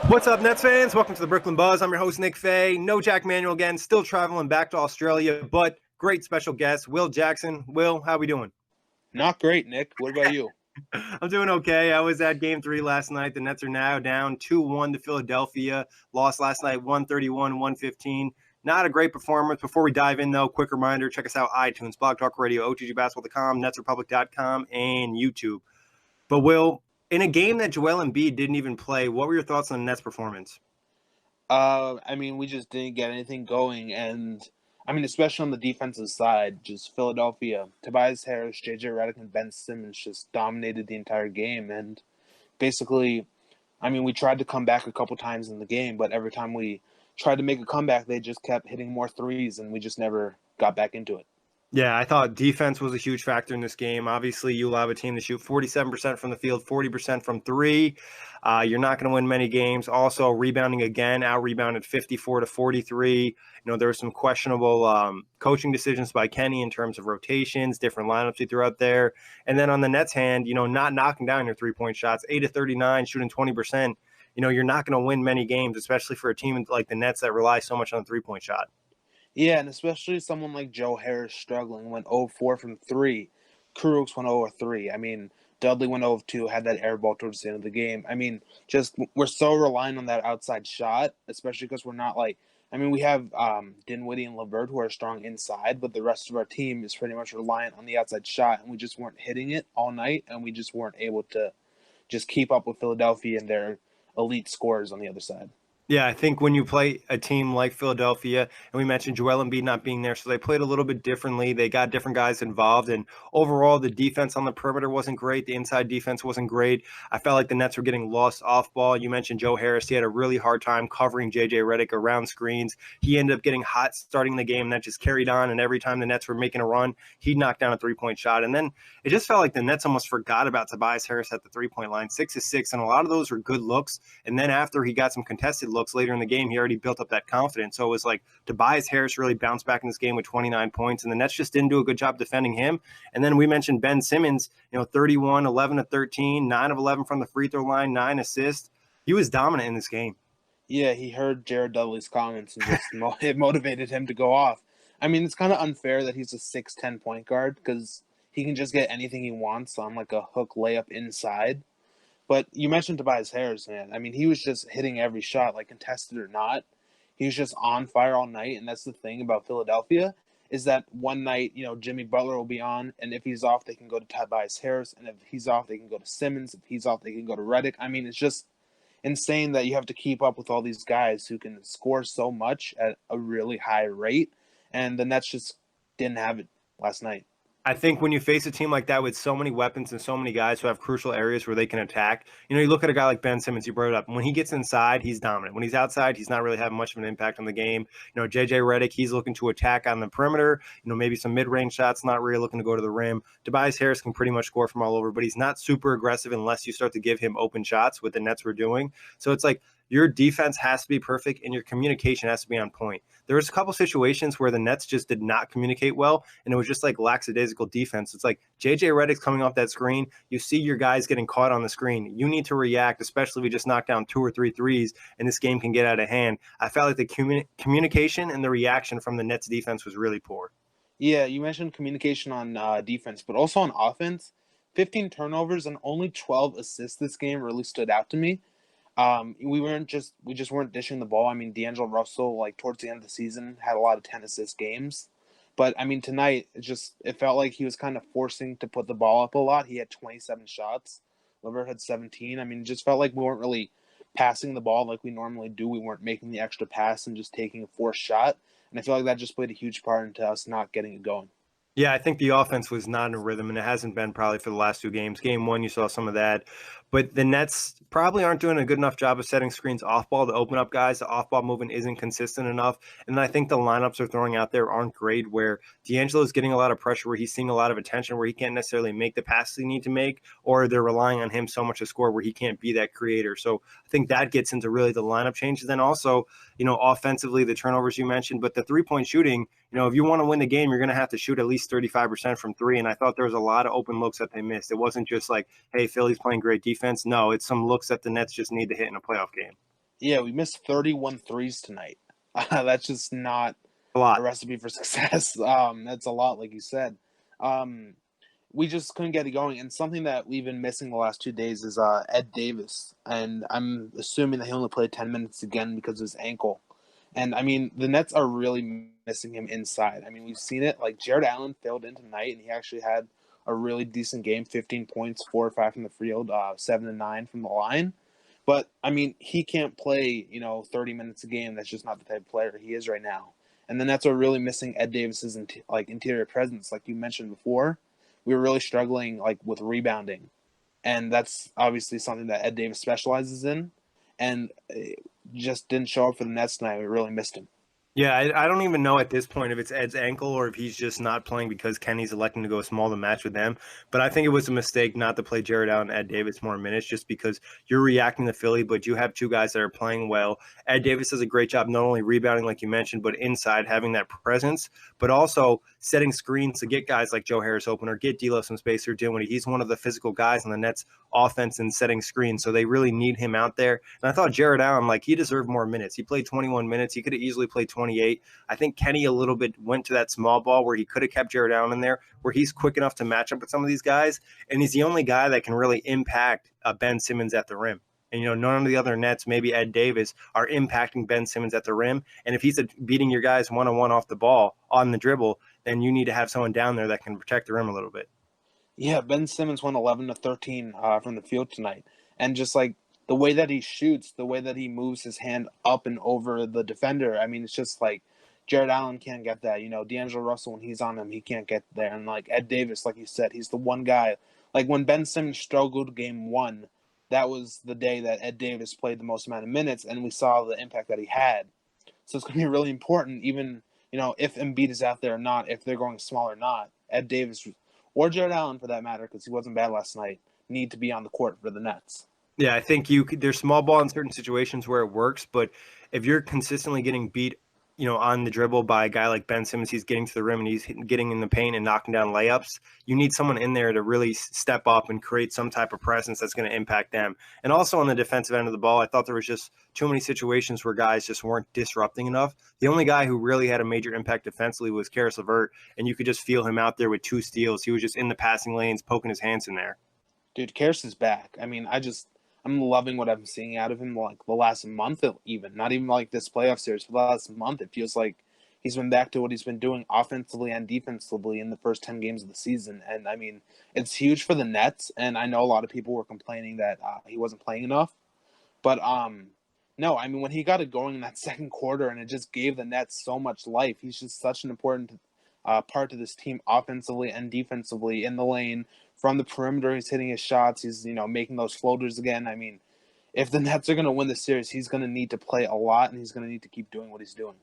What's up, Nets fans? Welcome to the Brooklyn Buzz. I'm your host, Nick Fay. No Jack Manuel again, still traveling back to Australia, but great special guest, Will Jackson. Will, how we doing? Not great, Nick. What about you? I'm doing okay. I was at Game 3 last night. The Nets are now down 2-1 to Philadelphia. Lost last night 131-115. Not a great performance. Before we dive in, though, quick reminder, check us out, iTunes, Blog Talk Radio, OTGBasketball.com, NetsRepublic.com, and YouTube. But, Will, in a game that Joel Embiid didn't even play, what were your thoughts on the Nets' performance? We just didn't get anything going, and especially on the defensive side, just Philadelphia, Tobias Harris, JJ Redick, and Ben Simmons just dominated the entire game, and basically, we tried to come back a couple times in the game, but every time we tried to make a comeback, they just kept hitting more threes, and we just never got back into it. Yeah, I thought defense was a huge factor in this game. Obviously, you allow a team to shoot 47% from the field, 40% from three. You're not going to win many games. Also, rebounding again, out-rebounded 54-43. There were some questionable coaching decisions by Kenny in terms of rotations, different lineups he threw out there. And then on the Nets' hand, not knocking down your three-point shots, 8-39, shooting 20%. You're not going to win many games, especially for a team like the Nets that rely so much on the three-point shot. Yeah, and especially someone like Joe Harris struggling, went 0-4 from 3. Kurucs went 0-3. Dudley went 0-2, had that air ball towards the end of the game. Just we're so reliant on that outside shot, especially because we're not we have Dinwiddie and LeVert who are strong inside, but the rest of our team is pretty much reliant on the outside shot, and we just weren't hitting it all night, and we just weren't able to just keep up with Philadelphia and their elite scorers on the other side. Yeah, I think when you play a team like Philadelphia, and we mentioned Joel Embiid not being there, so they played a little bit differently. They got different guys involved, and overall, the defense on the perimeter wasn't great. The inside defense wasn't great. I felt like the Nets were getting lost off ball. You mentioned Joe Harris. He had a really hard time covering J.J. Redick around screens. He ended up getting hot starting the game, and that just carried on, and every time the Nets were making a run, he'd knock down a three-point shot. And then it just felt like the Nets almost forgot about Tobias Harris at the three-point line, 6-6, and a lot of those were good looks. And then after he got some contested looks later in the game, he already built up that confidence. So it was like Tobias Harris really bounced back in this game with 29 points, and the Nets just didn't do a good job defending him. And then we mentioned Ben Simmons, 31, 11-13, 9 of 11 from the free throw line, 9 assists. He was dominant in this game. Yeah, he heard Jared Dudley's comments and just it motivated him to go off. It's kind of unfair that he's a 6'10" point guard because he can just get anything he wants on like a hook layup inside. But you mentioned Tobias Harris, man. He was just hitting every shot, like contested or not. He was just on fire all night, and that's the thing about Philadelphia is that one night, Jimmy Butler will be on, and if he's off, they can go to Tobias Harris, and if he's off, they can go to Simmons. If he's off, they can go to Redick. It's just insane that you have to keep up with all these guys who can score so much at a really high rate, and the Nets just didn't have it last night. I think when you face a team like that with so many weapons and so many guys who have crucial areas where they can attack, you look at a guy like Ben Simmons, you brought it up. When he gets inside, he's dominant. When he's outside, he's not really having much of an impact on the game. JJ Redick, he's looking to attack on the perimeter, maybe some mid-range shots, not really looking to go to the rim. Tobias Harris can pretty much score from all over, but he's not super aggressive unless you start to give him open shots, what the Nets were doing. So it's like your defense has to be perfect and your communication has to be on point. There was a couple situations where the Nets just did not communicate well, and it was just like lackadaisical defense. It's like JJ Redick's coming off that screen. You see your guys getting caught on the screen. You need to react, especially if we just knock down 2 or 3 threes and this game can get out of hand. I felt like the communication and the reaction from the Nets defense was really poor. Yeah, you mentioned communication on defense, but also on offense. 15 turnovers and only 12 assists this game really stood out to me. We just weren't dishing the ball. D'Angelo Russell, like towards the end of the season, had a lot of 10 assist games. But tonight it felt like he was kind of forcing to put the ball up a lot. He had 27 shots. LeVert had 17. It just felt like we weren't really passing the ball like we normally do. We weren't making the extra pass and just taking a forced shot. And I feel like that just played a huge part into us not getting it going. Yeah, I think the offense was not in a rhythm, and it hasn't been probably for the last 2 games. Game 1, you saw some of that. But the Nets probably aren't doing a good enough job of setting screens off ball to open up guys. The off ball movement isn't consistent enough. And I think the lineups they're throwing out there aren't great, where D'Angelo is getting a lot of pressure, where he's seeing a lot of attention, where he can't necessarily make the passes he needs to make, or they're relying on him so much to score where he can't be that creator. So I think that gets into really the lineup changes. Then also, offensively, the turnovers you mentioned, but the three-point shooting, if you want to win the game, you're going to have to shoot at least 35% from 3. And I thought there was a lot of open looks that they missed. It wasn't just like, hey, Philly's playing great defense. No, it's some looks that the Nets just need to hit in a playoff game. Yeah, we missed 31 threes tonight. That's just not A a lot. recipe for success. That's a lot, like you said. Um, we just couldn't get it going. And something that we've been missing the last 2 days is Ed Davis. And I'm assuming that he only played 10 minutes again because of his ankle. And I mean, the Nets are really missing him inside. I mean, we've seen it. Like Jared Allen failed in tonight, and he actually had a really decent game: 15 points, 4 or 5 from the field, 7 and 9 from the line. But I mean, he can't play 30 minutes a game. That's just not the type of player he is right now. And the Nets are really missing Ed Davis's interior presence, like you mentioned before. We were really struggling like with rebounding, and that's obviously something that Ed Davis specializes in. And just didn't show up for the Nets tonight. We really missed him. Yeah, I don't even know at this point if it's Ed's ankle or if he's just not playing because Kenny's electing to go small to match with them. But I think it was a mistake not to play Jared Allen and Ed Davis more minutes just because you're reacting to Philly, but you have two guys that are playing well. Ed Davis does a great job not only rebounding, like you mentioned, but inside having that presence, but also setting screens to get guys like Joe Harris open or get D'Lo some space or Dinwiddie. He's one of the physical guys on the Nets offense and setting screens, so they really need him out there. And I thought Jared Allen, like, he deserved more minutes. He played 21 minutes. He could have easily played 28. I think Kenny a little bit went to that small ball where he could have kept Jared Allen in there, where he's quick enough to match up with some of these guys, and he's the only guy that can really impact Ben Simmons at the rim. And, none of the other Nets, maybe Ed Davis, are impacting Ben Simmons at the rim. And if he's beating your guys one-on-one off the ball on the dribble, then you need to have someone down there that can protect the rim a little bit. Yeah, Ben Simmons went 11 to 13 from the field tonight, and just like the way that he shoots, the way that he moves his hand up and over the defender. I mean, it's just like Jared Allen can't get that. D'Angelo Russell when he's on him, he can't get there. And like Ed Davis, like you said, he's the one guy. Like when Ben Simmons struggled game one, that was the day that Ed Davis played the most amount of minutes, and we saw the impact that he had. So it's going to be really important, even if Embiid is out there or not, if they're going small or not. Ed Davis or Jared Allen, for that matter, because he wasn't bad last night, need to be on the court for the Nets. Yeah, I think there's small ball in certain situations where it works, but if you're consistently getting beat, on the dribble by a guy like Ben Simmons, he's getting to the rim and he's getting in the paint and knocking down layups. You need someone in there to really step up and create some type of presence that's going to impact them. And also on the defensive end of the ball, I thought there was just too many situations where guys just weren't disrupting enough. The only guy who really had a major impact defensively was Caris LeVert, and you could just feel him out there with 2 steals. He was just in the passing lanes, poking his hands in there. Dude, Caris is back. I mean, I'm loving what I'm seeing out of him. Like the last month, even not even like this playoff series. For the last month, it feels like he's been back to what he's been doing offensively and defensively in the first 10 games of the season. And I mean, it's huge for the Nets. And I know a lot of people were complaining that he wasn't playing enough, but no, I mean when he got it going in that second quarter, and it just gave the Nets so much life. He's just such an important part to this team offensively and defensively in the lane. From the perimeter, he's hitting his shots. He's making those floaters again. I mean, if the Nets are going to win the series, he's going to need to play a lot, and he's going to need to keep doing what he's doing.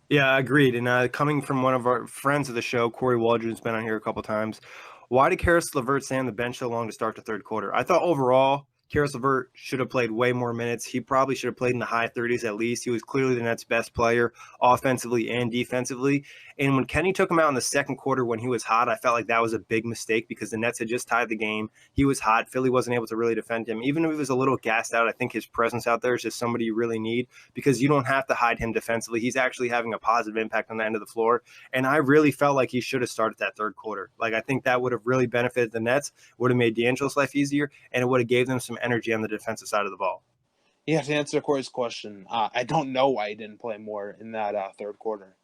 Yeah, agreed. And coming from one of our friends of the show, Corey Waldron's been on here a couple times. Why did Caris LeVert stay on the bench so long to start the third quarter? I thought overall, Caris LeVert should have played way more minutes. He probably should have played in the high 30s at least. He was clearly the Nets' best player offensively and defensively. And when Kenny took him out in the second quarter when he was hot, I felt like that was a big mistake because the Nets had just tied the game. He was hot. Philly wasn't able to really defend him. Even if he was a little gassed out, I think his presence out there is just somebody you really need because you don't have to hide him defensively. He's actually having a positive impact on the end of the floor. And I really felt like he should have started that third quarter. Like, I think that would have really benefited the Nets, would have made D'Angelo's life easier, and it would have gave them some energy on the defensive side of the ball. Yeah, to answer Corey's question, I don't know why he didn't play more in that third quarter.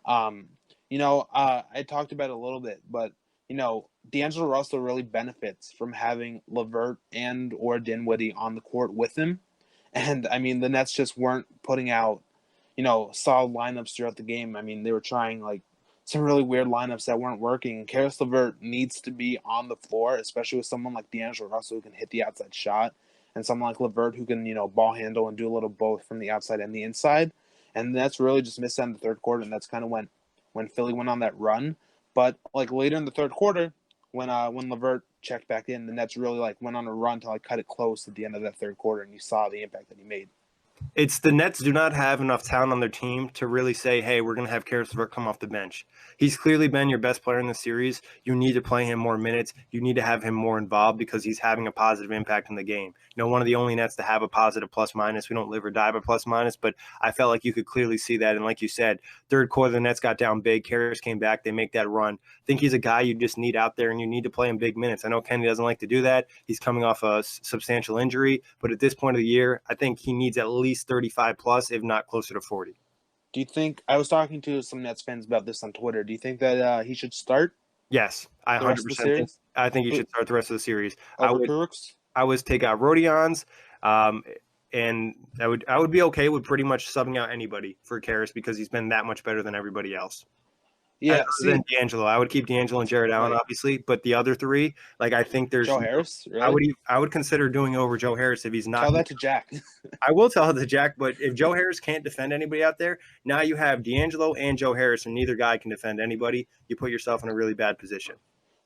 Um, I talked about it a little bit, but D'Angelo Russell really benefits from having LeVert and or Dinwiddie on the court with him. And I mean, the Nets just weren't putting out, solid lineups throughout the game. I mean, they were trying like some really weird lineups that weren't working. And Caris LeVert needs to be on the floor, especially with someone like D'Angelo Russell who can hit the outside shot, and someone like LeVert who can, ball handle and do a little both from the outside and the inside. And that's really just missed out in the third quarter, and that's kind of when Philly went on that run. But like later in the third quarter, when LeVert checked back in, the Nets really like went on a run to like cut it close at the end of that third quarter, and you saw the impact that he made. It's the Nets do not have enough talent on their team to really say, hey, we're going to have Caris LeVert come off the bench. He's clearly been your best player in the series. You need to play him more minutes. You need to have him more involved because he's having a positive impact in the game. You know, one of the only Nets to have a positive plus minus. We don't live or die by plus minus, but I felt like you could clearly see that. And like you said, third quarter, the Nets got down big. Caris came back. They make that run. I think he's a guy you just need out there, and you need to play him big minutes. I know Kenny doesn't like to do that. He's coming off a substantial injury, but at this point of the year, I think he needs at least 35 plus, if not closer to 40. Do you think I was talking to some Nets fans about this on Twitter? Do you think that he should start Yes, I the rest of the 100% think series I think he should start the rest of the series. over Crooks? I would take out Rodions, um, and I would be okay with pretty much subbing out anybody for Caris because he's been that much better than everybody else. Yeah, Other see, than D'Angelo, I would keep D'Angelo and Jared Allen, like obviously, but the other three, like I think there's, Joe Harris, really? I would consider doing over Joe Harris if he's not. Tell that to Jack. I will tell it to Jack, but if Joe Harris can't defend anybody out there, now you have D'Angelo and Joe Harris, and neither guy can defend anybody. You put yourself in a really bad position.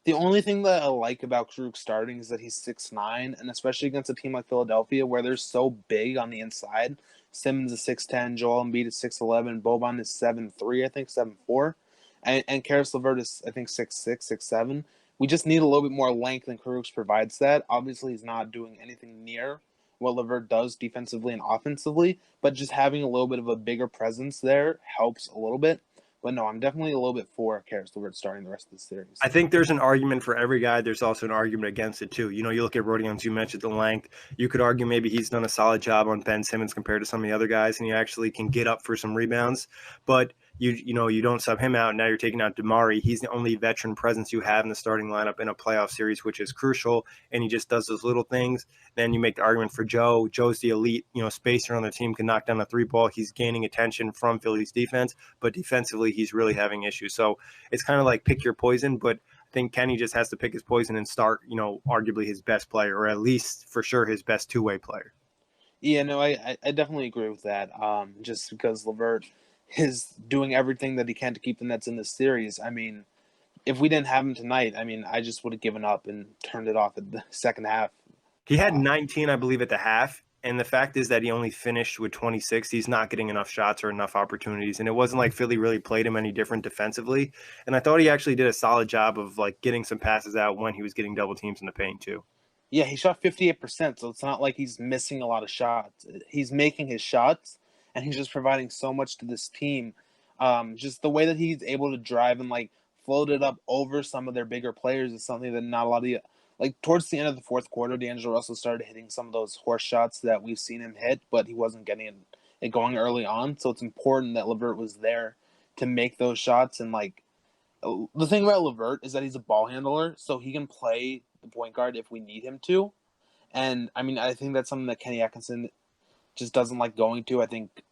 The only thing that I like about Krug starting is that he's 6'9", and especially against a team like Philadelphia where they're so big on the inside. Simmons is 6'10", Joel Embiid is 6'11", Boban is 7'3", I think 7'4", and Caris LeVert is I think 6'6", 6'7". We just need a little bit more length, and Krug provides that. Obviously, he's not doing anything near what LeVert does defensively and offensively, but just having a little bit of a bigger presence there helps a little bit. But no, I'm definitely a little bit for Caris LeVert starting the rest of the series. I think there's an argument for every guy. There's also an argument against it too. You know, you look at Rodions, you mentioned the length. You could argue maybe he's done a solid job on Ben Simmons compared to some of the other guys, and he actually can get up for some rebounds. But you don't sub him out. Now you're taking out DeMari. He's the only veteran presence you have in the starting lineup in a playoff series, which is crucial. And he just does those little things. Then you make the argument for Joe. Joe's the elite, spacer on the team, can knock down the three ball. He's gaining attention from Philly's defense, but defensively he's really having issues. So it's kind of like pick your poison, but I think Kenny just has to pick his poison and start, arguably his best player, or at least for sure his best two-way player. Yeah, no, I definitely agree with that. Just because LeVert is doing everything that he can to keep the Nets in this series. I mean, if we didn't have him tonight, I mean, I just would have given up and turned it off at the second half. He had 19, I believe, at the half. And the fact is that he only finished with 26. He's not getting enough shots or enough opportunities. And it wasn't like Philly really played him any different defensively. And I thought he actually did a solid job of like getting some passes out when he was getting double teams in the paint too. Yeah, he shot 58%, so it's not like he's missing a lot of shots. He's making his shots, and he's just providing so much to this team. Just the way that he's able to drive and like float it up over some of their bigger players is something that not a lot of like towards the end of the fourth quarter, D'Angelo Russell started hitting some of those horse shots that we've seen him hit, but he wasn't getting it going early on. So it's important that LeVert was there to make those shots. And like the thing about LeVert is that he's a ball handler, so he can play the point guard if we need him to. And I mean, I think that's something that Kenny Atkinson just doesn't like going to. I think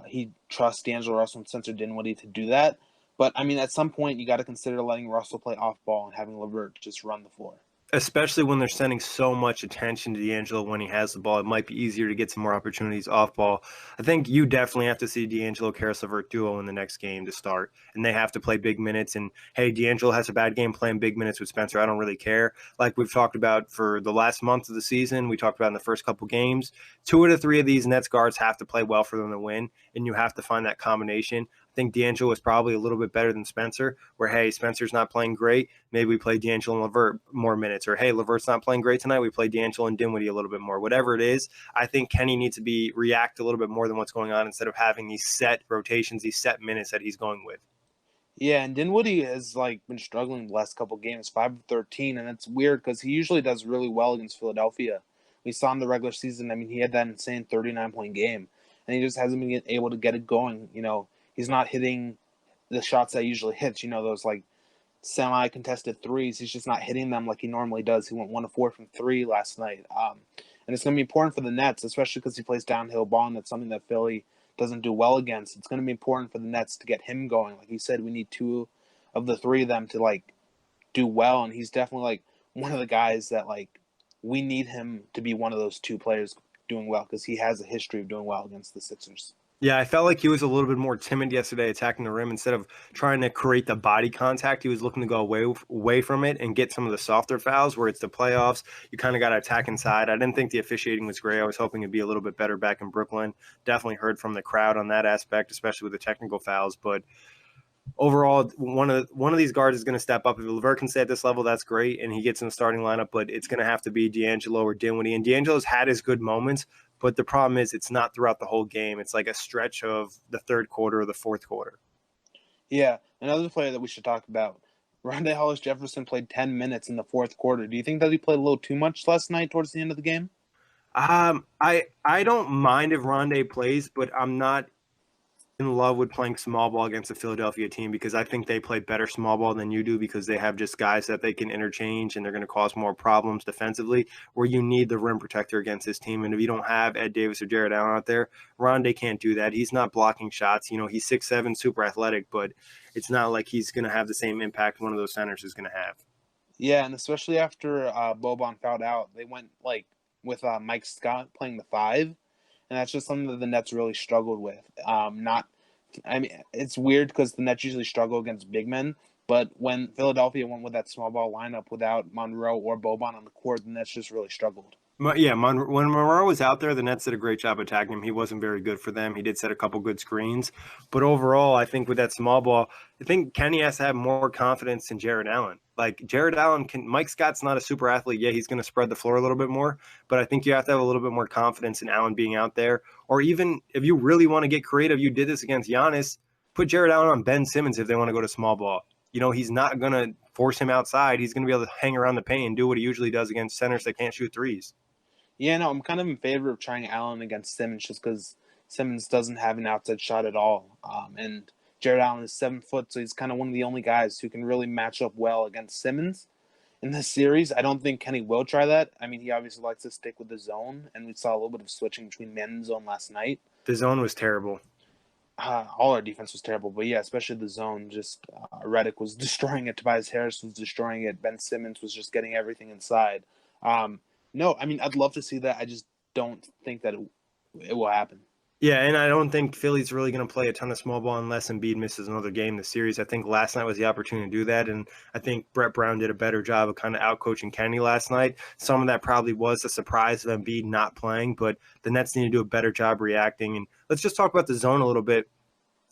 he trusts D'Angelo Russell and Spencer Dinwiddie to do that. But I mean, at some point, you got to consider letting Russell play off ball and having LeVert just run the floor. Especially when they're sending so much attention to D'Angelo when he has the ball. It might be easier to get some more opportunities off ball. I think you definitely have to see D'Angelo Caris LeVert duo in the next game to start, and they have to play big minutes. And hey, D'Angelo has a bad game playing big minutes with Spencer. I don't really care. Like we've talked about for the last month of the season, we talked about in the first couple games, 2 out of 3 of these Nets guards have to play well for them to win, and you have to find that combination. I think D'Angelo is probably a little bit better than Spencer, where, hey, Spencer's not playing great. Maybe we play D'Angelo and LeVert more minutes. Or, hey, LeVert's not playing great tonight. We play D'Angelo and Dinwiddie a little bit more. Whatever it is, I think Kenny needs to react a little bit more than what's going on instead of having these set rotations, these set minutes that he's going with. Yeah, and Dinwiddie has like been struggling the last couple games, 5 of 13, and it's weird because he usually does really well against Philadelphia. We saw in the regular season, I mean, he had that insane 39-point game, and he just hasn't been able to get it going. He's not hitting the shots that he usually hits, those like semi-contested threes. He's just not hitting them like he normally does. He went 1 of 4 from 3 last night. And it's going to be important for the Nets, especially because he plays downhill ball, and that's something that Philly doesn't do well against. It's going to be important for the Nets to get him going. Like you said, we need 2 of the 3 of them to like do well, and he's definitely like one of the guys that like we need him to be one of those 2 players doing well because he has a history of doing well against the Sixers. Yeah, I felt like he was a little bit more timid yesterday attacking the rim instead of trying to create the body contact. He was looking to go away from it and get some of the softer fouls where it's the playoffs. You kind of got to attack inside. I didn't think the officiating was great. I was hoping it'd be a little bit better back in Brooklyn. Definitely heard from the crowd on that aspect, especially with the technical fouls. But overall, one of these guards is going to step up. If LeVert can stay at this level, that's great, and he gets in the starting lineup. But it's going to have to be D'Angelo or Dinwiddie. And D'Angelo's had his good moments, but the problem is it's not throughout the whole game. It's like a stretch of the third quarter or the fourth quarter. Yeah, another player that we should talk about. Rondé Hollis Jefferson played 10 minutes in the fourth quarter. Do you think that he played a little too much last night towards the end of the game? I don't mind if Rondé plays, but I'm not in love with playing small ball against the Philadelphia team because I think they play better small ball than you do because they have just guys that they can interchange and they're going to cause more problems defensively where you need the rim protector against this team. And if you don't have Ed Davis or Jared Allen out there, Rondé can't do that. He's not blocking shots. You know, he's 6'7", super athletic, but it's not like he's going to have the same impact one of those centers is going to have. Yeah, and especially after Boban fouled out, they went like with Mike Scott playing the five, and that's just something that the Nets really struggled with. I mean, it's weird because the Nets usually struggle against big men, but when Philadelphia went with that small ball lineup without Monroe or Boban on the court, the Nets just really struggled. Yeah, when Monroe was out there, the Nets did a great job attacking him. He wasn't very good for them. He did set a couple good screens, but overall, I think with that small ball, I think Kenny has to have more confidence in Jared Allen. Like Jared Allen can, Mike Scott's not a super athlete. Yeah, he's going to spread the floor a little bit more, but I think you have to have a little bit more confidence in Allen being out there. Or even if you really want to get creative, you did this against Giannis. Put Jared Allen on Ben Simmons if they want to go to small ball. You know, he's not going to force him outside. He's going to be able to hang around the paint and do what he usually does against centers that can't shoot threes. Yeah, no, I'm kind of in favor of trying Allen against Simmons just because Simmons doesn't have an outside shot at all. And Jared Allen is 7 foot, so he's kind of one of the only guys who can really match up well against Simmons in this series. I don't think Kenny will try that. I mean, he obviously likes to stick with the zone, and we saw a little bit of switching between man and zone last night. The zone was terrible. All our defense was terrible, but yeah, especially the zone. Just Redick was destroying it. Tobias Harris was destroying it. Ben Simmons was just getting everything inside. No, I mean, I'd love to see that. I just don't think that it will happen. Yeah, and I don't think Philly's really going to play a ton of small ball unless Embiid misses another game this series. I think last night was the opportunity to do that, and I think Brett Brown did a better job of kind of out-coaching Kenny last night. Some of that probably was a surprise of Embiid not playing, but the Nets need to do a better job reacting. And let's just talk about the zone a little bit.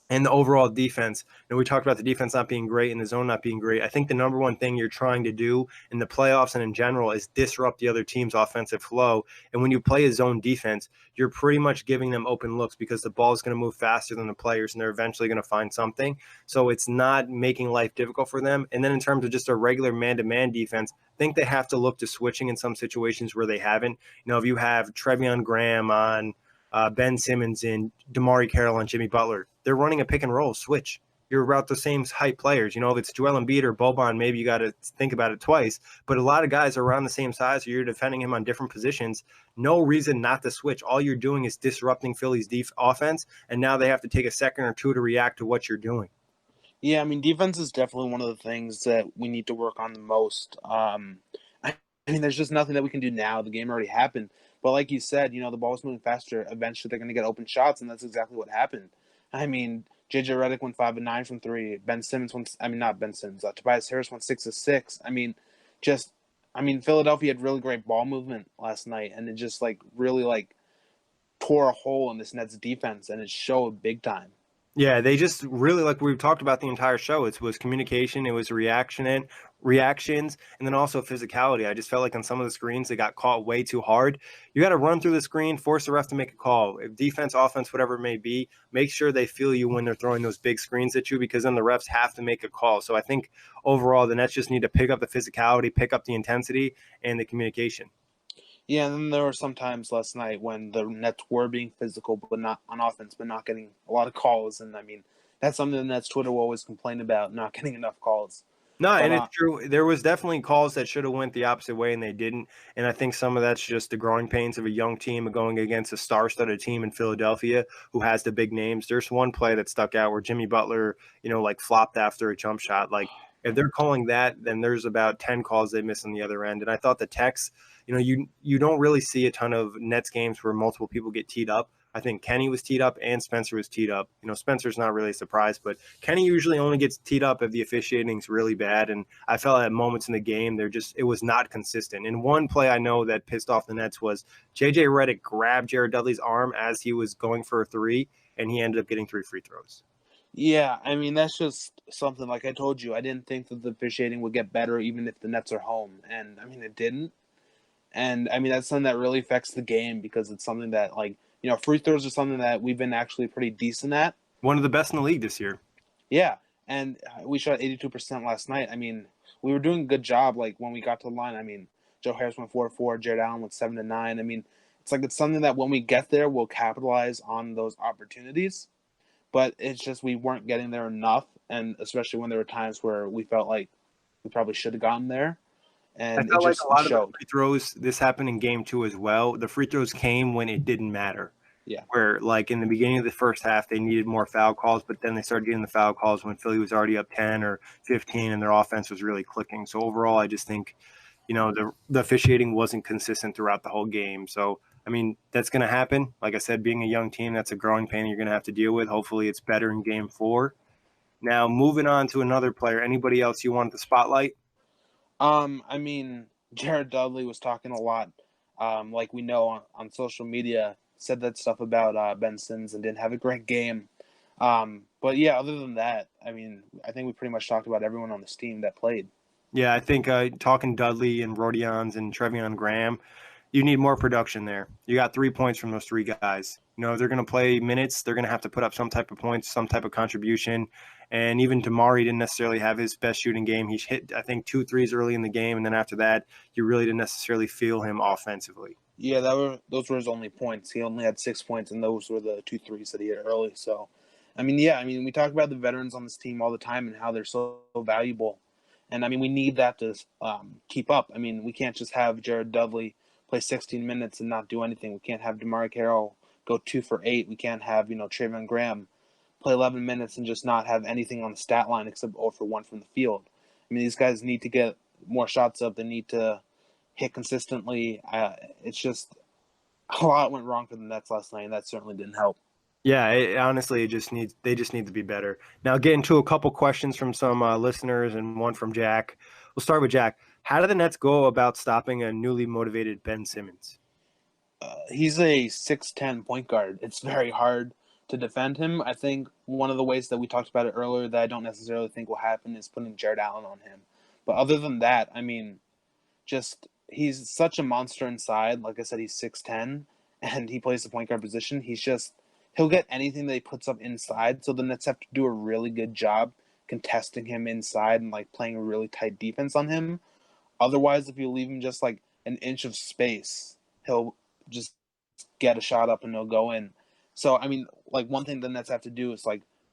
And the overall defense. And we talked about the defense not being great and the zone not being great. I think the number one thing you're trying to do in the playoffs and in general is disrupt the other team's offensive flow. And when you play a zone defense, you're pretty much giving them open looks because the ball is going to move faster than the players and they're eventually going to find something. So it's not making life difficult for them. And then in terms of just a regular man-to-man defense, I think they have to look to switching in some situations where they haven't. You know, if you have Trevion Graham on Ben Simmons and Damari Carroll and Jimmy Butler, they're running a pick and roll switch. You're about the same height players. You know, if it's Joel Embiid or Boban, maybe you got to think about it twice. But a lot of guys are around the same size, so you're defending him on different positions. No reason not to switch. All you're doing is disrupting Philly's offense, and now they have to take a second or two to react to what you're doing. Yeah, I mean, defense is definitely one of the things that we need to work on the most. I mean, there's just nothing that we can do now. The game already happened. But like you said, you know, the ball's moving faster. Eventually, they're going to get open shots, and that's exactly what happened. I mean, JJ Redick went 5 of 9 from three. Ben Simmons went. I mean, not Ben Simmons. Tobias Harris went 6 of 6. I mean, Philadelphia had really great ball movement last night, and it just really tore a hole in this Nets defense, and it showed big time. Yeah, they just really, like we've talked about the entire show, it was communication, it was reactions, and then also physicality. I just felt like on some of the screens, they got caught way too hard. You got to run through the screen, force the ref to make a call. If defense, offense, whatever it may be, make sure they feel you when they're throwing those big screens at you because then the refs have to make a call. So I think overall, the Nets just need to pick up the physicality, pick up the intensity, and the communication. Yeah, and then there were some times last night when the Nets were being physical, but not on offense, but not getting a lot of calls. And I mean, that's something the Nets Twitter will always complain about, not getting enough calls. No, But and it's true. There was definitely calls that should have went the opposite way, and they didn't. And I think some of that's just the growing pains of a young team going against a star-studded team in Philadelphia who has the big names. There's one play that stuck out where Jimmy Butler, flopped after a jump shot. Like, if they're calling that, then there's about 10 calls they miss on the other end. And I thought the Tex, you don't really see a ton of Nets games where multiple people get teed up. I think Kenny was teed up and Spencer was teed up. Spencer's not really a surprise, but Kenny usually only gets teed up if the officiating's really bad. And I felt at moments in the game, it was not consistent. In one play I know that pissed off the Nets was JJ Redick grabbed Jared Dudley's arm as he was going for a three, and he ended up getting 3 free throws. Yeah, I mean, that's just something, like I told you, I didn't think that the officiating would get better even if the Nets are home. And, I mean, it didn't. And, I mean, that's something that really affects the game because it's something that, free throws are something that we've been actually pretty decent at. One of the best in the league this year. Yeah, and we shot 82% last night. I mean, we were doing a good job, when we got to the line. I mean, Joe Harris went 4-4, Jared Allen went 7-9. I mean, it's something that when we get there, we'll capitalize on those opportunities. But it's just we weren't getting there enough, and especially when there were times where we felt like we probably should have gotten there, I and it felt like just a lot showed. of the free throws, this happened in game 2 as well. The free throws came when it didn't matter. Yeah. Where, in the beginning of the first half, they needed more foul calls, but then they started getting the foul calls when Philly was already up 10 or 15 and their offense was really clicking. So overall, I just think, the officiating wasn't consistent throughout the whole game. So, I mean, that's going to happen. Like I said, being a young team, that's a growing pain you're going to have to deal with. Hopefully it's better in game 4. Now, moving on to another player, anybody else you want the spotlight? I mean, Jared Dudley was talking a lot, like we know on social media, said that stuff about Ben Simmons and didn't have a great game. But yeah, other than that, I mean, I think we pretty much talked about everyone on this team that played. Yeah, I think talking Dudley and Rodions and Trevion Graham, you need more production there. You got 3 points from those 3 guys. If they're going to play minutes, they're going to have to put up some type of points, some type of contribution. And even Damari didn't necessarily have his best shooting game. He hit, I think, 2 threes early in the game, and then after that, you really didn't necessarily feel him offensively. Yeah, those were his only points. He only had 6 points, and those were the 2 threes that he hit early. So, I mean, yeah, we talk about the veterans on this team all the time and how they're so valuable. And, I mean, we need that to keep up. I mean, we can't just have Jared Dudley play 16 minutes and not do anything. We can't have DeMar Carroll go 2 for 8. We can't have, Trevion Graham play 11 minutes and just not have anything on the stat line except 0 for 1 from the field. I mean, these guys need to get more shots up. They need to hit consistently. It's just a lot went wrong for the Nets last night, and that certainly didn't help. Yeah, honestly, they just need to be better. Now, get into a couple questions from some listeners and one from Jack. We'll start with Jack. How do the Nets go about stopping a newly motivated Ben Simmons? He's a 6'10" point guard. It's very hard to defend him. I think one of the ways that we talked about it earlier that I don't necessarily think will happen is putting Jared Allen on him. But other than that, I mean, just he's such a monster inside. Like I said, he's 6'10", and he plays the point guard position. He'll get anything that he puts up inside, so the Nets have to do a really good job contesting him inside and playing a really tight defense on him. Otherwise, if you leave him just an inch of space, he'll just get a shot up and he'll go in. So, I mean, one thing the Nets have to do is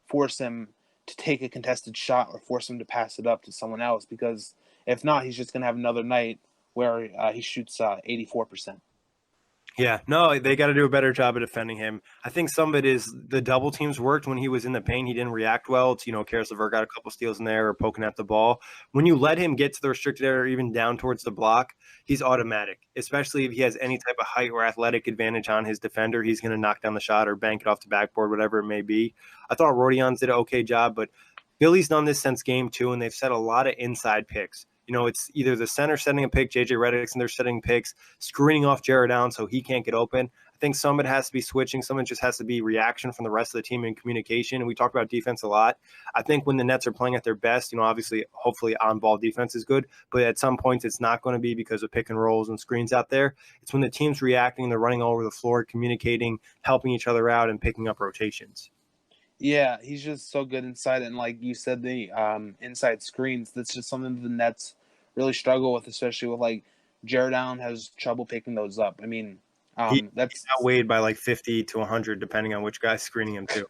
force him to take a contested shot or force him to pass it up to someone else, because if not, he's just going to have another night where he shoots 84%. Yeah, no, they got to do a better job of defending him. I think some of it is the double teams worked when he was in the paint. He didn't react well. It's, Caris LeVert got a couple steals in there or poking at the ball. When you let him get to the restricted area or even down towards the block, he's automatic, especially if he has any type of height or athletic advantage on his defender. He's going to knock down the shot or bank it off the backboard, whatever it may be. I thought Rodions did an okay job, but Philly's done this since game 2, and they've set a lot of inside picks. It's either the center setting a pick, JJ Redick, and they're setting picks, screening off Jared Allen so he can't get open. I think some of it has to be switching. Some of it just has to be reaction from the rest of the team and communication. And we talked about defense a lot. I think when the Nets are playing at their best, obviously, hopefully on-ball defense is good. But at some points, it's not going to be because of pick and rolls and screens out there. It's when the team's reacting, they're running all over the floor, communicating, helping each other out, and picking up rotations. Yeah, he's just so good inside, and like you said, the inside screens. That's just something the Nets really struggle with, especially with Jared Allen has trouble picking those up. I mean, He's that's outweighed by 50 to 100, depending on which guy's screening him too.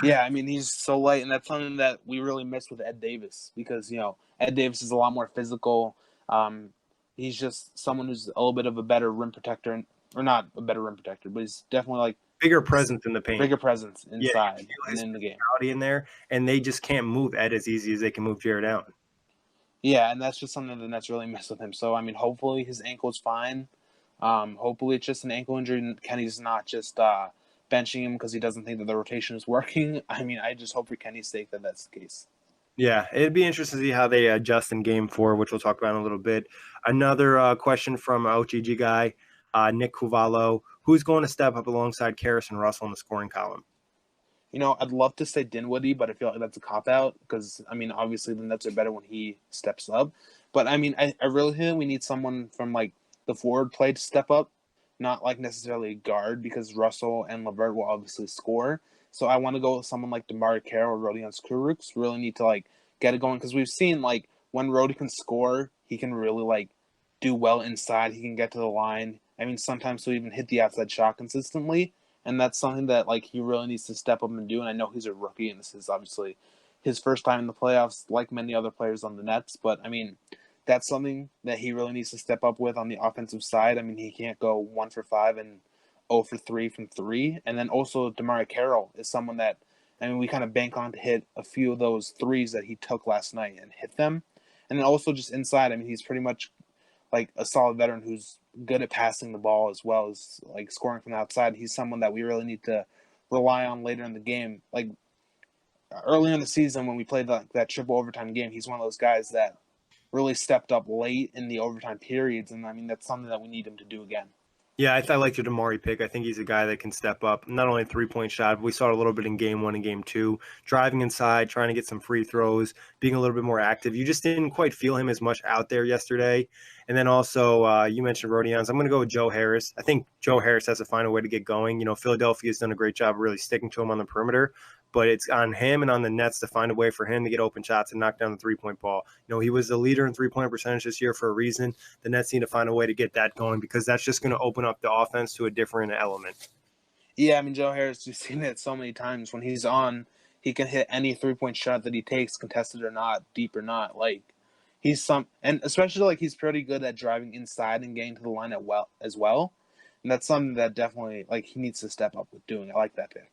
yeah. I mean, he's so light, and that's something that we really miss with Ed Davis, because Ed Davis is a lot more physical. He's just someone who's a little bit of a better rim protector, or not a better rim protector, but he's definitely bigger presence in the paint. Bigger presence inside and in the game. In there, and they just can't move Ed as easy as they can move Jared Allen. Yeah, and that's just something the Nets really miss with him. So, I mean, hopefully his ankle's fine. Hopefully it's just an ankle injury and Kenny's not just benching him because he doesn't think that the rotation is working. I mean, I just hope for Kenny's sake that that's the case. Yeah, it'd be interesting to see how they adjust in Game 4, which we'll talk about in a little bit. Another question from OTG guy, Nick Cuvalo. Who's going to step up alongside Caris and Russell in the scoring column? I'd love to say Dinwiddie, but I feel like that's a cop out because I mean, obviously the Nets are better when he steps up. But I mean, I really think we need someone from like the forward play to step up, not like necessarily a guard because Russell and LeVert will obviously score. So I want to go with someone like DeMar Carroll or Rodion Kurucs. Really need to like get it going because we've seen like when Rodi can score, he can really like do well inside. He can get to the line. I mean, sometimes he'll even hit the outside shot consistently, and that's something that like he really needs to step up and do. And I know he's a rookie, and this is obviously his first time in the playoffs, like many other players on the Nets. But I mean, that's something that he really needs to step up with on the offensive side. I mean, he can't go 1 for 5 and 0 for 3 from three. And then also DeMar Carroll is someone that I mean we kind of bank on to hit a few of those threes that he took last night and hit them. And then also just inside, I mean, he's pretty much like a solid veteran who's good at passing the ball as well as like scoring from the outside. He's someone that we really need to rely on later in the game. Like early in the season when we played that triple overtime game, he's one of those guys that really stepped up late in the overtime periods, and I mean that's something that we need him to do again. Yeah, I like your Damari pick. I think he's a guy that can step up. Not only a three-point shot, but we saw it a little bit in Game 1 and Game 2. Driving inside, trying to get some free throws, being a little bit more active. You just didn't quite feel him as much out there yesterday. And then also, you mentioned Rodions. I'm going to go with Joe Harris. I think Joe Harris has to find a way to get going. Philadelphia's done a great job of really sticking to him on the perimeter. But it's on him and on the Nets to find a way for him to get open shots and knock down the three-point ball. He was the leader in three-point percentage this year for a reason. The Nets need to find a way to get that going because that's just going to open up the offense to a different element. Yeah, I mean, Joe Harris, we've seen it so many times. When he's on, he can hit any three-point shot that he takes, contested or not, deep or not. Like, and especially, like, he's pretty good at driving inside and getting to the line as well. And that's something that definitely, like, he needs to step up with doing. I like that pick.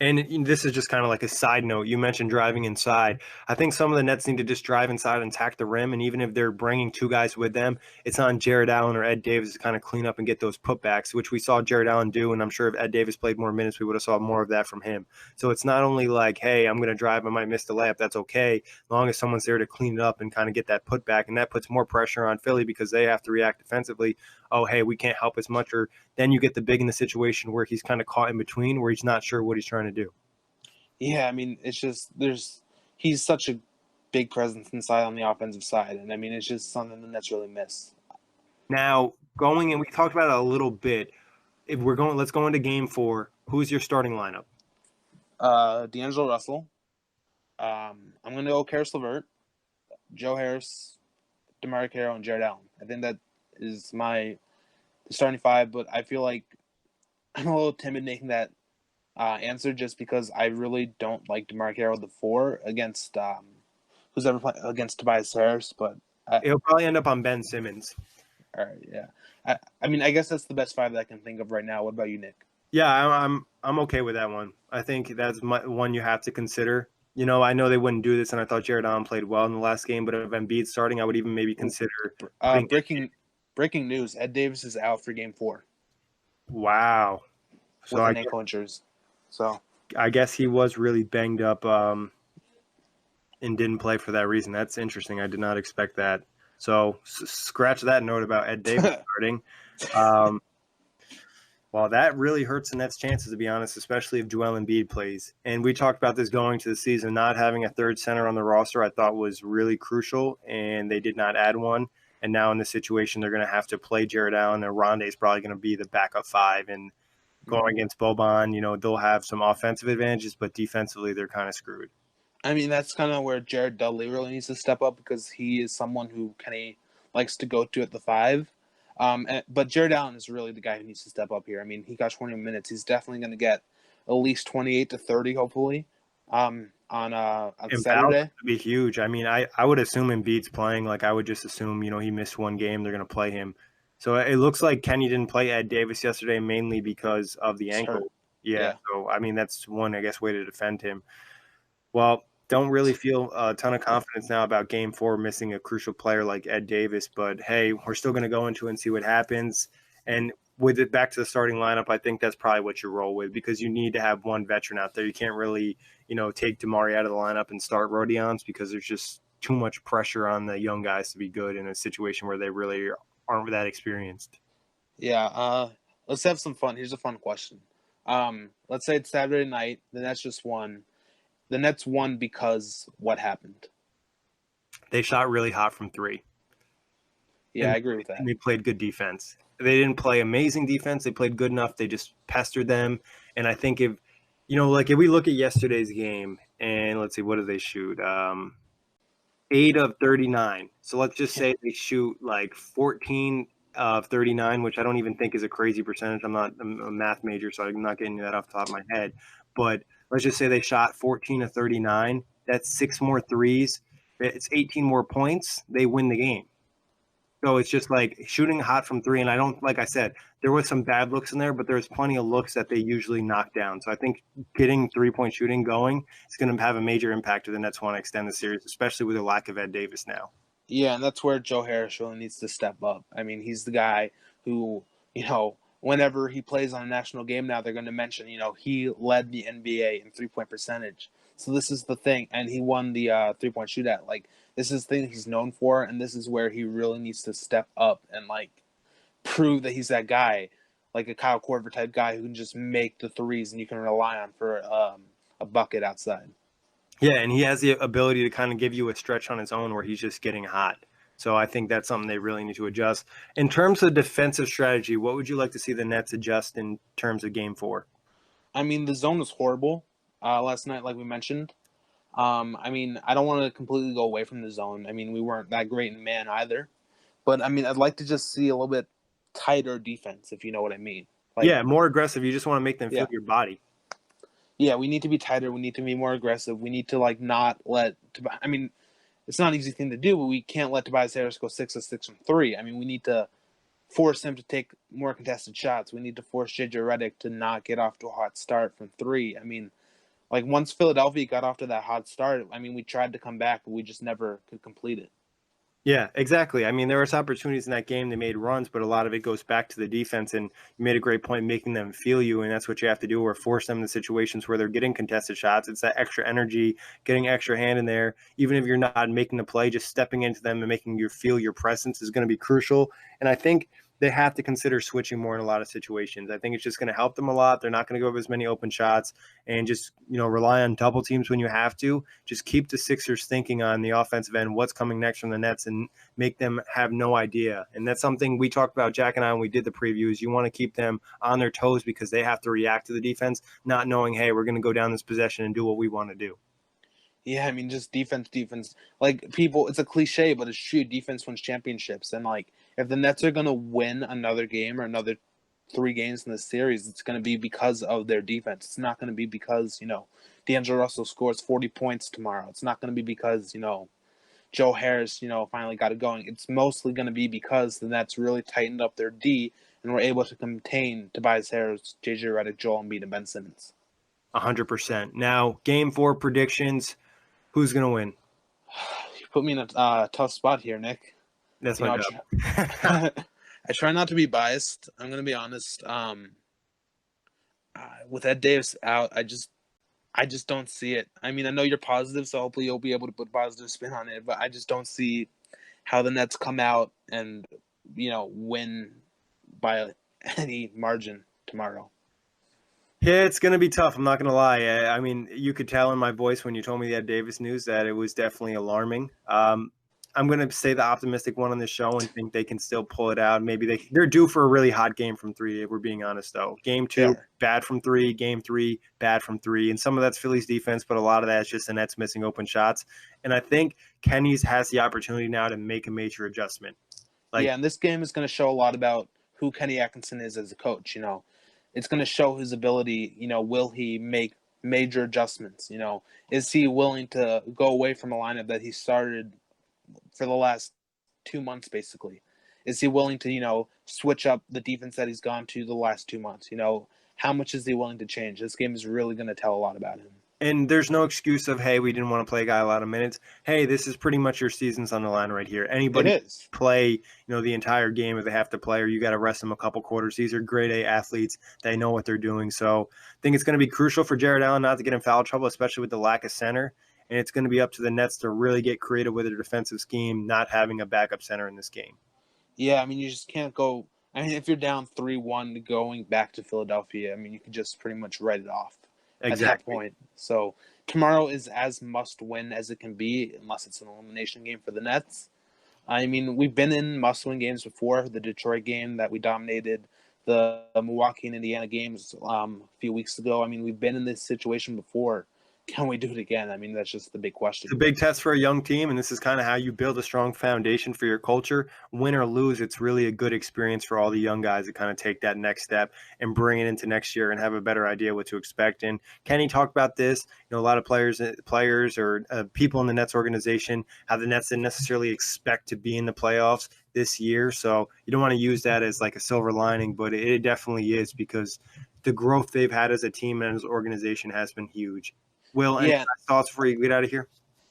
And this is just kind of like a side note. You mentioned driving inside. I think some of the Nets need to just drive inside and attack the rim. And even if they're bringing two guys with them, it's on Jared Allen or Ed Davis to kind of clean up and get those putbacks, which we saw Jared Allen do. And I'm sure if Ed Davis played more minutes, we would have saw more of that from him. So it's not only like, hey, I'm going to drive, I might miss the layup. That's okay, as long as someone's there to clean it up and kind of get that putback. And that puts more pressure on Philly because they have to react defensively. Oh, hey, we can't help as much. Or then you get the big in the situation where he's kind of caught in between, where he's not sure what he's trying to do. Yeah, I mean, it's just he's such a big presence inside on the offensive side, and I mean, it's just something the Nets really miss. Now, we talked about it a little bit. If let's go into Game 4. Who's your starting lineup? D'Angelo Russell. I'm gonna go Caris LeVert, Joe Harris, DeMar Carroll, and Jared Allen. I think that is my starting five, but I feel like I'm a little timid making that answer just because I really don't like DeMar Carroll the 4 against who's ever playing against Tobias Harris, but It'll probably end up on Ben Simmons. All right, yeah. I mean, I guess that's the best 5 that I can think of right now. What about you, Nick? Yeah, I'm okay with that one. I think that's one you have to consider. I know they wouldn't do this, and I thought Jared Allen played well in the last game, but if Embiid's starting, I would even maybe consider breaking news: Ed Davis is out for Game 4. Wow. So with an ankle injuries. So I guess he was really banged up and didn't play for that reason. That's interesting. I did not expect that. So scratch that note about Ed Davis starting. Well, that really hurts the Nets' chances, to be honest, especially if Joel Embiid plays. And we talked about this going to the season. Not having a third center on the roster I thought was really crucial, and they did not add one. And now in this situation, they're going to have to play Jared Allen, and Rondé's probably going to be the backup 5. And going against Boban, they'll have some offensive advantages, but defensively they're kind of screwed. I mean, that's kind of where Jared Dudley really needs to step up because he is someone who kind of likes to go to at the 5. But Jared Allen is really the guy who needs to step up here. I mean, he got 20 minutes. He's definitely going to get at least 28 to 30, hopefully, on Saturday. Would be huge. I mean, I would assume Embiid's playing. Like, I would just assume, he missed one game. They're going to play him. So it looks like Kenny didn't play Ed Davis yesterday mainly because of the ankle. Yeah. So, I mean, that's one, I guess, way to defend him. Well, don't really feel a ton of confidence now about Game 4 missing a crucial player like Ed Davis. But, hey, we're still going to go into it and see what happens. And with it back to the starting lineup, I think that's probably what you roll with because you need to have one veteran out there. You can't really, take Damari out of the lineup and start Rodions because there's just too much pressure on the young guys to be good in a situation where they really aren't that experienced. Yeah, let's have some fun. Here's a fun question. Let's say it's Saturday night, the Nets just won. The Nets won because what happened? They shot really hot from three. Yeah, I agree with that. And they played good defense. They didn't play amazing defense. They played good enough. They just pestered them. And I think if we look at yesterday's game and let's see, what did they shoot? 8 of 39. So let's just say they shoot like 14 of 39, which I don't even think is a crazy percentage. I'm not a math major, so I'm not getting that off the top of my head. But let's just say they shot 14 of 39. That's 6 more threes. It's 18 more points. They win the game. So it's just like shooting hot from three. And I don't, like I said, there was some bad looks in there, but there's plenty of looks that they usually knock down. So I think getting 3-point shooting going is going to have a major impact if the Nets want to extend the series, especially with the lack of Ed Davis now. Yeah, and that's where Joe Harris really needs to step up. I mean, he's the guy who, whenever he plays on a national game now, they're going to mention, he led the NBA in 3-point percentage. So this is the thing, and he won the 3-point shootout. Like, this is the thing he's known for, and this is where he really needs to step up and, like, prove that he's that guy, like a Kyle Korver type guy who can just make the threes and you can rely on for a bucket outside. Yeah, and he has the ability to kind of give you a stretch on his own where he's just getting hot. So I think that's something they really need to adjust. In terms of defensive strategy, what would you like to see the Nets adjust in terms of Game 4? I mean, the zone was horrible last night, like we mentioned. I mean, I don't want to completely go away from the zone. I mean, we weren't that great in man either. But, I mean, I'd like to just see a little bit tighter defense, if you know what I mean. Like, Yeah, more aggressive. You just want to make them feel your body. Yeah, we need to be tighter. We need to be more aggressive. We need to, like, not let – I mean, it's not an easy thing to do, but we can't let Tobias Harris go 6 of 6 from 3. I mean, we need to force him to take more contested shots. We need to force JJ Redick to not get off to a hot start from 3. I mean, like, once Philadelphia got off to that hot start, I mean, we tried to come back, but we just never could complete it. Yeah, exactly. I mean, there was opportunities in that game. They made runs, but a lot of it goes back to the defense. And you made a great point making them feel you, and that's what you have to do or force them in situations where they're getting contested shots. It's that extra energy, getting extra hand in there. Even if you're not making the play, just stepping into them and making you feel your presence is going to be crucial. And I think they have to consider switching more in a lot of situations. I think it's just going to help them a lot. They're not going to go with as many open shots and just, rely on double teams when you have to. Just keep the Sixers thinking on the offensive end, what's coming next from the Nets, and make them have no idea. And that's something we talked about, Jack and I, when we did the previews. You want to keep them on their toes because they have to react to the defense, not knowing, hey, we're going to go down this possession and do what we want to do. Yeah, I mean, just defense. Like, people, it's a cliche, but it's true. Defense wins championships. And, like, if the Nets are going to win another game or another 3 games in the series, it's going to be because of their defense. It's not going to be because, D'Angelo Russell scores 40 points tomorrow. It's not going to be because, Joe Harris, finally got it going. It's mostly going to be because the Nets really tightened up their D and were able to contain Tobias Harris, JJ Redick, Joel Embiid, and Ben Simmons. 100%. Now, Game 4 predictions. Who's going to win? You put me in a tough spot here, Nick. That's my job. I try not to be biased. I'm going to be honest. With Ed Davis out, I just don't see it. I mean, I know you're positive, so hopefully you'll be able to put positive spin on it, but I just don't see how the Nets come out and, win by any margin tomorrow. Yeah, it's going to be tough. I'm not going to lie. I mean, you could tell in my voice when you told me the Ed Davis news that it was definitely alarming. I'm going to say the optimistic one on this show and think they can still pull it out. Maybe they're due for a really hot game from 3, if we're being honest, though. Game 2, bad from 3. Game 3, bad from 3. And some of that's Philly's defense, but a lot of that is just the Nets missing open shots. And I think Kenny's has the opportunity now to make a major adjustment. And this game is going to show a lot about who Kenny Atkinson is as a coach, It's going to show his ability, will he make major adjustments? Is he willing to go away from a lineup that he started for the last 2 months, basically? Is he willing to, switch up the defense that he's gone to the last 2 months? How much is he willing to change? This game is really going to tell a lot about him. And there's no excuse of, hey, we didn't want to play a guy a lot of minutes. Hey, this is pretty much your season's on the line right here. It Anybody is. play, the entire game if they have to play, or you got to rest them a couple quarters. These are grade A athletes. They know what they're doing. So I think it's going to be crucial for Jared Allen not to get in foul trouble, especially with the lack of center. And it's going to be up to the Nets to really get creative with their defensive scheme, not having a backup center in this game. Yeah, I mean, you just can't go. I mean, if you're down 3-1 going back to Philadelphia, I mean, you can just pretty much write it off at that Exactly. point. So tomorrow is as must win as it can be, unless it's an elimination game for the Nets. I mean, we've been in must win games before. The Detroit game that we dominated, the Milwaukee and Indiana games a few weeks ago. I mean, we've been in this situation before. Can we do it again? I mean, that's just the big question. It's a big test for a young team, and this is kind of how you build a strong foundation for your culture. Win or lose, it's really a good experience for all the young guys to kind of take that next step and bring it into next year and have a better idea what to expect. And Kenny talked about this. A lot of players or people in the Nets organization, how the Nets didn't necessarily expect to be in the playoffs this year. So you don't want to use that as like a silver lining, but it definitely is, because the growth they've had as a team and as an organization has been huge. Will, any Yeah, last thoughts before you get out of here?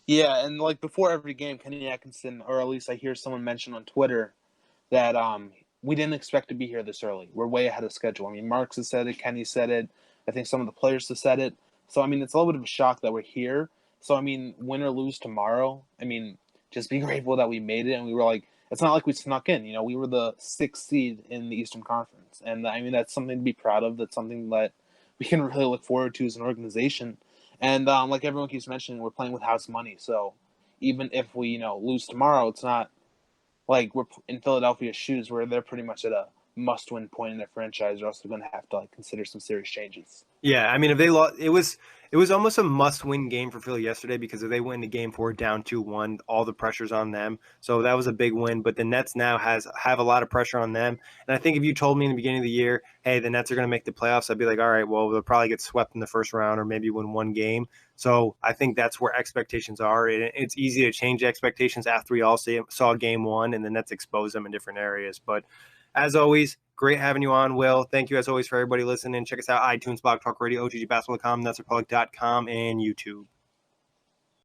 yeah, and like before every game, Kenny Atkinson, or at least I hear someone mention on Twitter that we didn't expect to be here this early. We're way ahead of schedule. I mean, Marks has said it, Kenny said it, I think some of the players have said it. So I mean, it's a little bit of a shock that we're here. So I mean, win or lose tomorrow, I mean, just be grateful that we made it, and we were like, it's not like we snuck in. We were the 6th seed in the Eastern Conference, and I mean that's something to be proud of. That's something that we can really look forward to as an organization. And like everyone keeps mentioning, we're playing with house money. So even if we lose tomorrow, it's not like we're in Philadelphia's shoes where they're pretty much at a must-win point in their franchise, or else they're going to have to consider some serious changes. Yeah, I mean, if they lost, it was almost a must-win game for Philly yesterday, because if they win the game 4 down 2-1, all the pressure's on them. So that was a big win. But the Nets now have a lot of pressure on them. And I think if you told me in the beginning of the year, hey, the Nets are going to make the playoffs, I'd be like, all right, well, they'll probably get swept in the first round or maybe win one game. So I think that's where expectations are. And it's easy to change expectations after we all saw game 1 and the Nets expose them in different areas. But as always, great having you on, Will. Thank you, as always, for everybody listening. Check us out, iTunes, Blog Talk Radio, OTGBasketball.com, NetsRepublic.com, and YouTube.